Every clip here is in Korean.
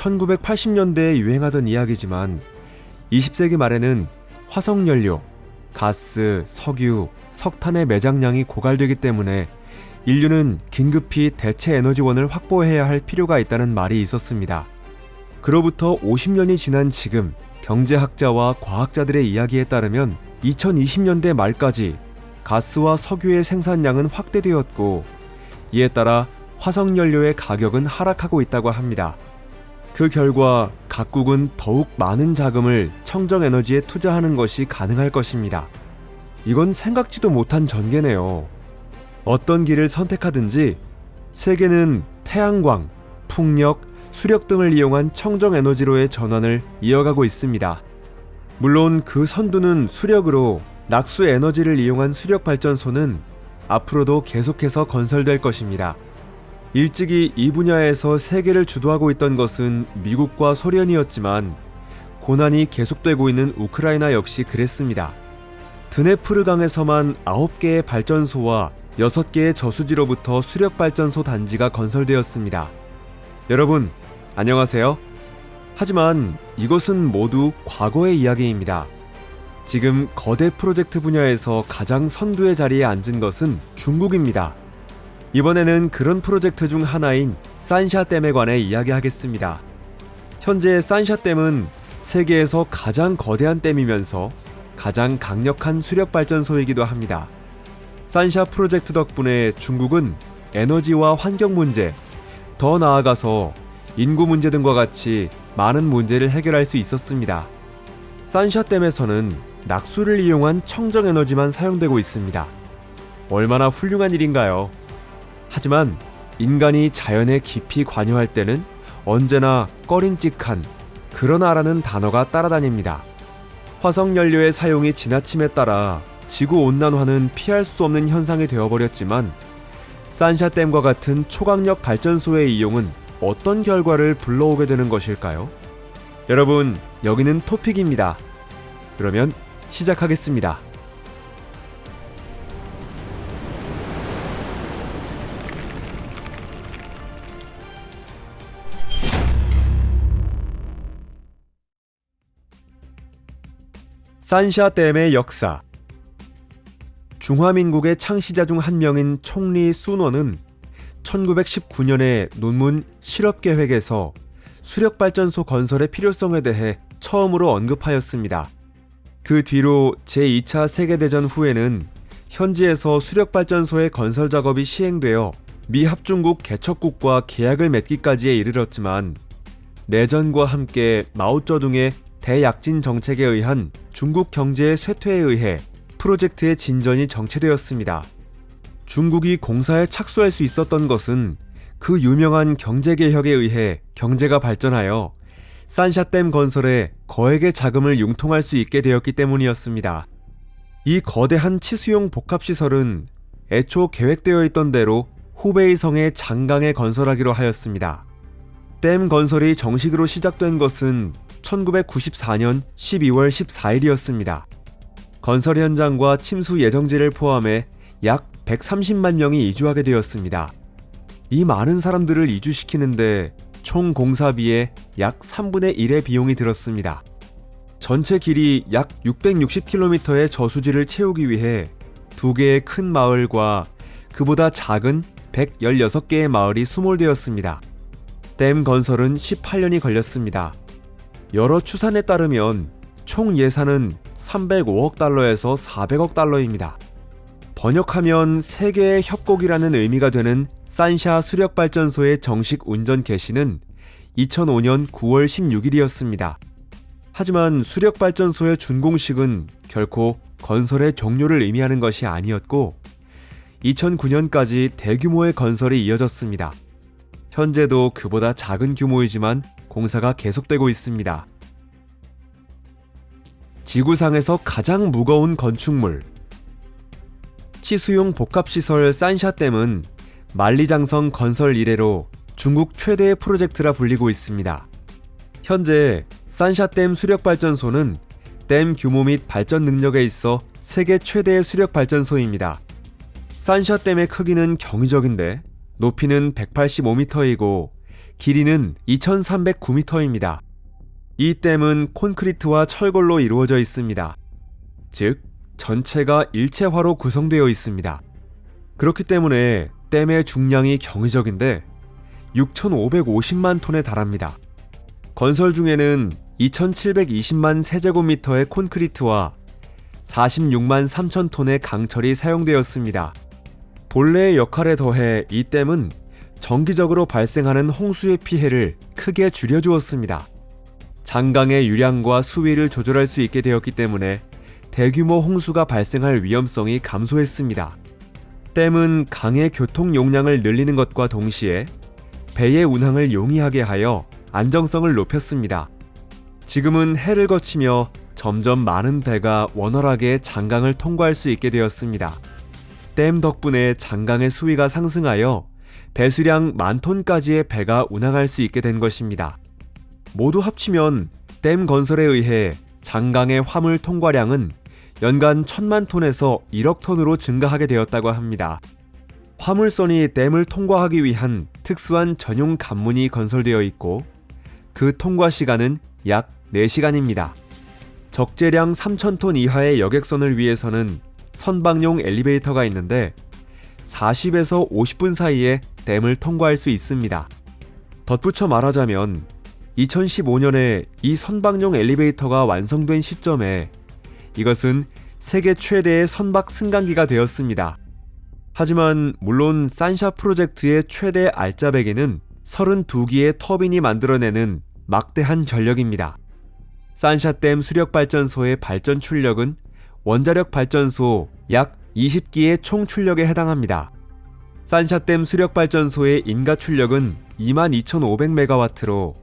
1980년대에 유행하던 이야기지만 20세기 말에는 화석연료, 가스, 석유, 석탄의 매장량이 고갈되기 때문에 인류는 긴급히 대체 에너지원을 확보해야 할 필요가 있다는 말이 있었습니다. 그로부터 50년이 지난 지금 경제학자와 과학자들의 이야기에 따르면 2020년대 말까지 가스와 석유의 생산량은 확대되었고 이에 따라 화석연료의 가격은 하락하고 있다고 합니다. 그 결과 각국은 더욱 많은 자금을 청정에너지에 투자하는 것이 가능할 것입니다. 이건 생각지도 못한 전개네요. 어떤 길을 선택하든지 세계는 태양광, 풍력, 수력 등을 이용한 청정에너지로의 전환을 이어가고 있습니다. 물론 그 선두는 수력으로 낙수 에너지를 이용한 수력발전소는 앞으로도 계속해서 건설될 것입니다. 일찍이 이 분야에서 세계를 주도하고 있던 것은 미국과 소련이었지만 고난이 계속되고 있는 우크라이나 역시 그랬습니다. 드네프르강에서만 9개의 발전소와 6개의 저수지로부터 수력발전소 단지가 건설되었습니다. 여러분, 안녕하세요. 하지만 이것은 모두 과거의 이야기입니다. 지금 거대 프로젝트 분야에서 가장 선두의 자리에 앉은 것은 중국입니다. 이번에는 그런 프로젝트 중 하나인 산샤댐에 관해 이야기하겠습니다. 현재 산샤댐은 세계에서 가장 거대한 댐이면서 가장 강력한 수력발전소이기도 합니다. 산샤 프로젝트 덕분에 중국은 에너지와 환경 문제, 더 나아가서 인구 문제 등과 같이 많은 문제를 해결할 수 있었습니다. 산샤댐에서는 낙수를 이용한 청정에너지만 사용되고 있습니다. 얼마나 훌륭한 일인가요? 하지만 인간이 자연에 깊이 관여할 때는 언제나 꺼림칙한 그러나라는 단어가 따라다닙니다. 화석연료의 사용이 지나침에 따라 지구온난화는 피할 수 없는 현상이 되어버렸지만 산샤댐과 같은 초강력 발전소의 이용은 어떤 결과를 불러오게 되는 것일까요? 여러분, 여기는 토픽입니다. 그러면 시작하겠습니다. 산샤댐의 역사. 중화민국의 창시자 중 한 명인 총리 순원은 1919년에 논문 실업계획에서 수력발전소 건설의 필요성에 대해 처음으로 언급하였습니다. 그 뒤로 제2차 세계대전 후에는 현지에서 수력발전소의 건설 작업이 시행되어 미합중국 개척국과 계약을 맺기까지에 이르렀지만 내전과 함께 마오쩌둥의 대약진 정책에 의한 중국 경제의 쇠퇴에 의해 프로젝트의 진전이 정체되었습니다. 중국이 공사에 착수할 수 있었던 것은 그 유명한 경제개혁에 의해 경제가 발전하여 산샤댐 건설에 거액의 자금을 융통할 수 있게 되었기 때문이었습니다. 이 거대한 치수용 복합시설은 애초 계획되어 있던 대로 후베이성의 장강에 건설하기로 하였습니다. 댐 건설이 정식으로 시작된 것은 1994년 12월 14일이었습니다. 건설 현장과 침수 예정지를 포함해 약 130만 명이 이주하게 되었습니다. 이 많은 사람들을 이주시키는데 총 공사비의 약 3분의 1의 비용이 들었습니다. 전체 길이 약 660km의 저수지를 채우기 위해 2개의 큰 마을과 그보다 작은 116개의 마을이 수몰되었습니다. 댐 건설은 18년이 걸렸습니다. 여러 추산에 따르면 총 예산은 305억 달러에서 400억 달러입니다. 번역하면 세계의 협곡이라는 의미가 되는 산샤 수력발전소의 정식 운전 개시는 2005년 9월 16일이었습니다. 하지만 수력발전소의 준공식은 결코 건설의 종료를 의미하는 것이 아니었고 2009년까지 대규모의 건설이 이어졌습니다. 현재도 그보다 작은 규모이지만 공사가 계속되고 있습니다. 지구상에서 가장 무거운 건축물. 치수용 복합시설 산샤댐은 만리장성 건설 이래로 중국 최대의 프로젝트라 불리고 있습니다. 현재 산샤댐 수력발전소는 댐 규모 및 발전 능력에 있어 세계 최대의 수력발전소입니다. 산샤댐의 크기는 경이적인데 높이는 185m이고 길이는 2,309m입니다. 이 댐은 콘크리트와 철골로 이루어져 있습니다. 즉, 전체가 일체화로 구성되어 있습니다. 그렇기 때문에 댐의 중량이 경이적인데 6,550만 톤에 달합니다. 건설 중에는 2,720만 세제곱미터의 콘크리트와 46만 3천 톤의 강철이 사용되었습니다. 본래의 역할에 더해 이 댐은 정기적으로 발생하는 홍수의 피해를 크게 줄여주었습니다. 장강의 유량과 수위를 조절할 수 있게 되었기 때문에 대규모 홍수가 발생할 위험성이 감소했습니다. 댐은 강의 교통 용량을 늘리는 것과 동시에 배의 운항을 용이하게 하여 안정성을 높였습니다. 지금은 해를 거치며 점점 많은 배가 원활하게 장강을 통과할 수 있게 되었습니다. 댐 덕분에 장강의 수위가 상승하여 배수량 10,000톤까지의 배가 운항할 수 있게 된 것입니다. 모두 합치면 댐 건설에 의해 장강의 화물 통과량은 연간 1,000만 톤에서 1억 톤으로 증가하게 되었다고 합니다. 화물선이 댐을 통과하기 위한 특수한 전용 관문이 건설되어 있고 그 통과 시간은 약 4시간입니다. 적재량 3,000톤 이하의 여객선을 위해서는 선박용 엘리베이터가 있는데 40에서 50분 사이에 댐을 통과할 수 있습니다. 덧붙여 말하자면 2015년에 이 선박용 엘리베이터가 완성된 시점에 이것은 세계 최대의 선박 승강기가 되었습니다. 하지만 물론 산샤 프로젝트의 최대 알짜배기는 32기의 터빈이 만들어내는 막대한 전력입니다. 산샤댐 수력발전소의 발전 출력은 원자력 발전소 약 20기의 총 출력에 해당합니다. 산샤댐 수력발전소의 인가 출력은 22,500메가와트로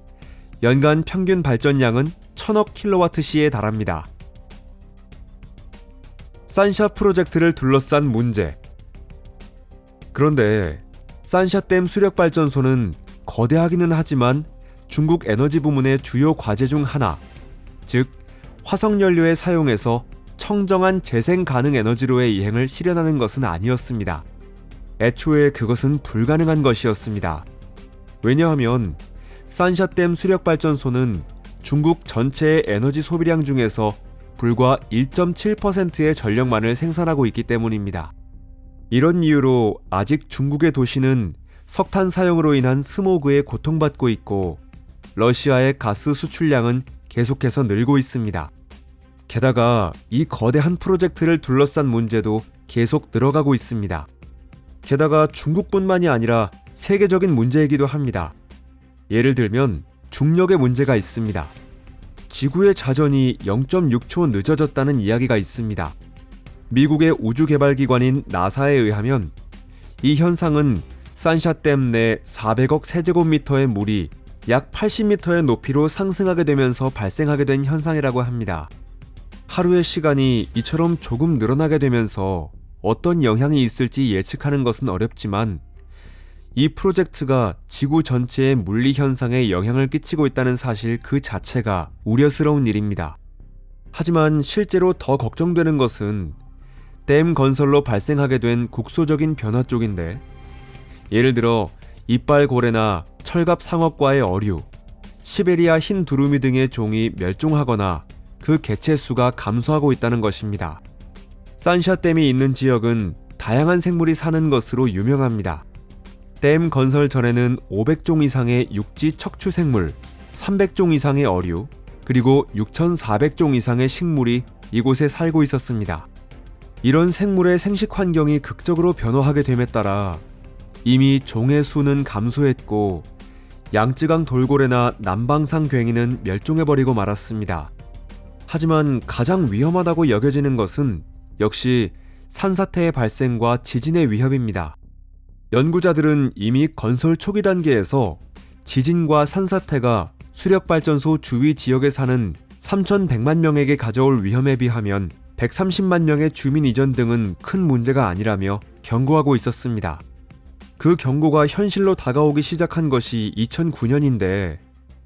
연간 평균 발전량은 1,000억 킬로와트시에 달합니다. 산샤 프로젝트를 둘러싼 문제. 그런데 산샤댐 수력발전소는 거대하기는 하지만 중국 에너지 부문의 주요 과제 중 하나, 즉 화석연료에 사용해서 청정한 재생 가능 에너지로의 이행을 실현하는 것은 아니었습니다. 애초에 그것은 불가능한 것이었습니다. 왜냐하면 산샤댐 수력발전소는 중국 전체의 에너지 소비량 중에서 불과 1.7%의 전력만을 생산하고 있기 때문입니다. 이런 이유로 아직 중국의 도시는 석탄 사용으로 인한 스모그에 고통받고 있고 러시아의 가스 수출량은 계속해서 늘고 있습니다. 게다가 이 거대한 프로젝트를 둘러싼 문제도 계속 늘어가고 있습니다. 게다가 중국뿐만이 아니라 세계적인 문제이기도 합니다. 예를 들면 중력의 문제가 있습니다. 지구의 자전이 0.6초 늦어졌다는 이야기가 있습니다. 미국의 우주개발기관인 나사에 의하면 이 현상은 산샤댐 내 400억 세제곱미터의 물이 약 80m의 높이로 상승하게 되면서 발생하게 된 현상이라고 합니다. 하루의 시간이 이처럼 조금 늘어나게 되면서 어떤 영향이 있을지 예측하는 것은 어렵지만 이 프로젝트가 지구 전체의 물리 현상에 영향을 끼치고 있다는 사실 그 자체가 우려스러운 일입니다. 하지만 실제로 더 걱정되는 것은 댐 건설로 발생하게 된 국소적인 변화 쪽인데, 예를 들어 이빨고래나 철갑 상어과의 어류, 시베리아 흰 두루미 등의 종이 멸종하거나 그 개체 수가 감소하고 있다는 것입니다. 산샤댐이 있는 지역은 다양한 생물이 사는 것으로 유명합니다. 댐 건설 전에는 500종 이상의 육지 척추 생물, 300종 이상의 어류, 그리고 6,400종 이상의 식물이 이곳에 살고 있었습니다. 이런 생물의 생식 환경이 극적으로 변화하게 됨에 따라 이미 종의 수는 감소했고 양쯔강 돌고래나 남방상 괭이는 멸종해버리고 말았습니다. 하지만 가장 위험하다고 여겨지는 것은 역시 산사태의 발생과 지진의 위협입니다. 연구자들은 이미 건설 초기 단계에서 지진과 산사태가 수력발전소 주위 지역에 사는 3,100만 명에게 가져올 위험에 비하면 130만 명의 주민 이전 등은 큰 문제가 아니라며 경고하고 있었습니다. 그 경고가 현실로 다가오기 시작한 것이 2009년인데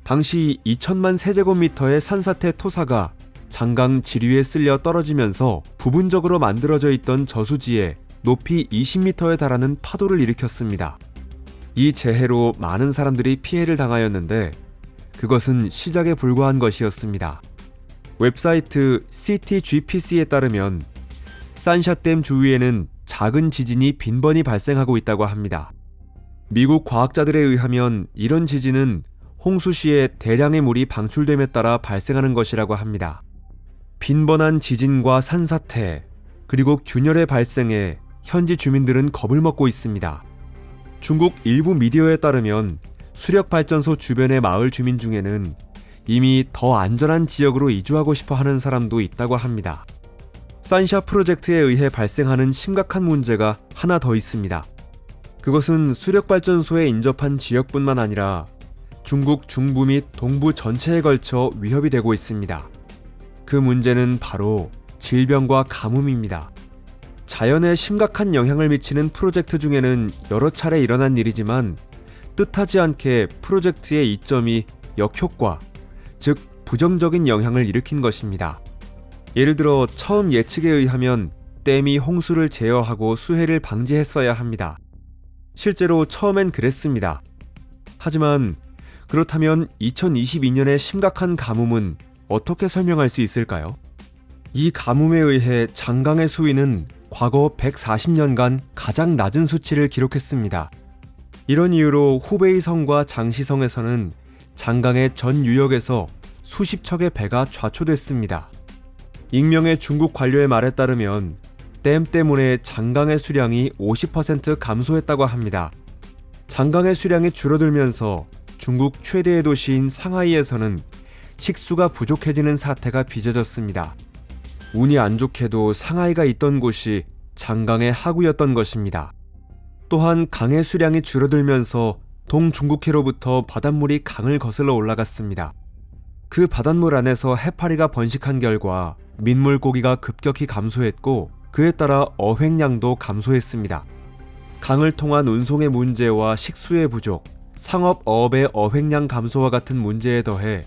당시 2천만 세제곱미터의 산사태 토사가 장강 지류에 쓸려 떨어지면서 부분적으로 만들어져 있던 저수지에 높이 20m에 달하는 파도를 일으켰습니다. 이 재해로 많은 사람들이 피해를 당하였는데 그것은 시작에 불과한 것이었습니다. 웹사이트 CTGPC에 따르면 산샤댐 주위에는 작은 지진이 빈번히 발생하고 있다고 합니다. 미국 과학자들에 의하면 이런 지진은 홍수 시에 대량의 물이 방출됨에 따라 발생하는 것이라고 합니다. 빈번한 지진과 산사태, 그리고 균열의 발생에 현지 주민들은 겁을 먹고 있습니다. 중국 일부 미디어에 따르면 수력발전소 주변의 마을 주민 중에는 이미 더 안전한 지역으로 이주하고 싶어 하는 사람도 있다고 합니다. 산샤 프로젝트에 의해 발생하는 심각한 문제가 하나 더 있습니다. 그것은 수력발전소에 인접한 지역뿐만 아니라 중국 중부 및 동부 전체에 걸쳐 위협이 되고 있습니다. 그 문제는 바로 질병과 가뭄입니다. 자연에 심각한 영향을 미치는 프로젝트 중에는 여러 차례 일어난 일이지만 뜻하지 않게 프로젝트의 이점이 역효과, 즉 부정적인 영향을 일으킨 것입니다. 예를 들어 처음 예측에 의하면 댐이 홍수를 제어하고 수해를 방지했어야 합니다. 실제로 처음엔 그랬습니다. 하지만 그렇다면 2022년의 심각한 가뭄은 어떻게 설명할 수 있을까요? 이 가뭄에 의해 장강의 수위는 과거 140년간 가장 낮은 수치를 기록했습니다. 이런 이유로 후베이성과 장시성에서는 장강의 전 유역에서 수십 척의 배가 좌초됐습니다. 익명의 중국 관료의 말에 따르면 댐 때문에 장강의 수량이 50% 감소했다고 합니다. 장강의 수량이 줄어들면서 중국 최대의 도시인 상하이에서는 식수가 부족해지는 사태가 빚어졌습니다. 운이 안 좋게도 상하이가 있던 곳이 장강의 하구였던 것입니다. 또한 강의 수량이 줄어들면서 동중국해로부터 바닷물이 강을 거슬러 올라갔습니다. 그 바닷물 안에서 해파리가 번식한 결과 민물고기가 급격히 감소했고 그에 따라 어획량도 감소했습니다. 강을 통한 운송의 문제와 식수의 부족, 상업어업의 어획량 감소와 같은 문제에 더해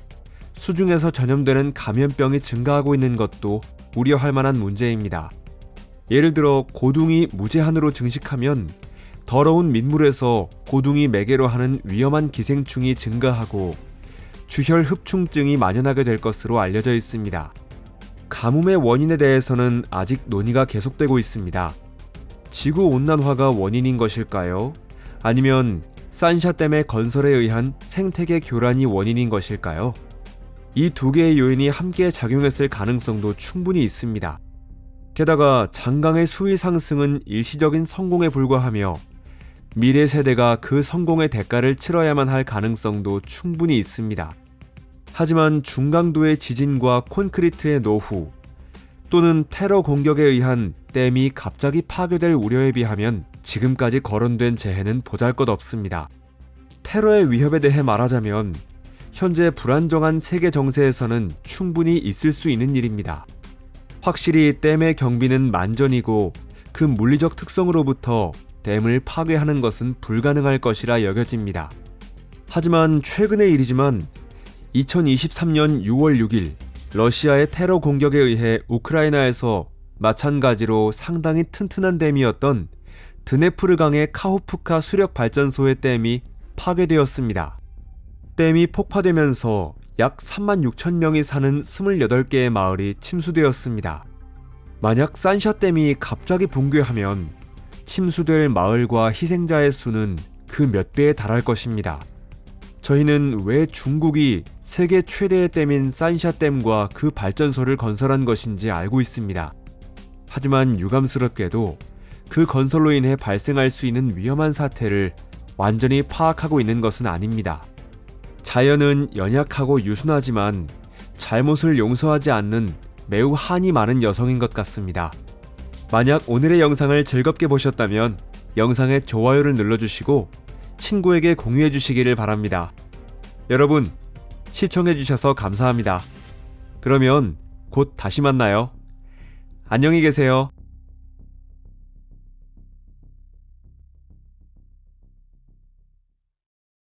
수중에서 전염되는 감염병이 증가하고 있는 것도 우려할 만한 문제입니다. 예를 들어 고둥이 무제한으로 증식하면 더러운 민물에서 고둥이 매개로 하는 위험한 기생충이 증가하고 주혈흡충증이 만연하게 될 것으로 알려져 있습니다. 가뭄의 원인에 대해서는 아직 논의가 계속되고 있습니다. 지구온난화가 원인인 것일까요? 아니면 산샤댐의 건설에 의한 생태계 교란이 원인인 것일까요? 이 두 개의 요인이 함께 작용했을 가능성도 충분히 있습니다. 게다가 장강의 수위 상승은 일시적인 성공에 불과하며 미래 세대가 그 성공의 대가를 치러야만 할 가능성도 충분히 있습니다. 하지만 중강도의 지진과 콘크리트의 노후 또는 테러 공격에 의한 댐이 갑자기 파괴될 우려에 비하면 지금까지 거론된 재해는 보잘것없습니다. 테러의 위협에 대해 말하자면 현재 불안정한 세계 정세에서는 충분히 있을 수 있는 일입니다. 확실히 댐의 경비는 만전이고 그 물리적 특성으로부터 댐을 파괴하는 것은 불가능할 것이라 여겨집니다. 하지만 최근의 일이지만 2023년 6월 6일 러시아의 테러 공격에 의해 우크라이나에서 마찬가지로 상당히 튼튼한 댐이었던 드네프르강의 카호프카 수력발전소의 댐이 파괴되었습니다. 댐이 폭파되면서 약 36,000명이 사는 28개의 마을이 침수되었습니다. 만약 산샤댐이 갑자기 붕괴하면 침수될 마을과 희생자의 수는 그 몇 배에 달할 것입니다. 저희는 왜 중국이 세계 최대의 댐인 산샤댐과 그 발전소를 건설한 것인지 알고 있습니다. 하지만 유감스럽게도 그 건설로 인해 발생할 수 있는 위험한 사태를 완전히 파악하고 있는 것은 아닙니다. 자연은 연약하고 유순하지만 잘못을 용서하지 않는 매우 한이 많은 여성인 것 같습니다. 만약 오늘의 영상을 즐겁게 보셨다면 영상에 좋아요를 눌러주시고 친구에게 공유해 주시기를 바랍니다. 여러분, 시청해 주셔서 감사합니다. 그러면 곧 다시 만나요. 안녕히 계세요.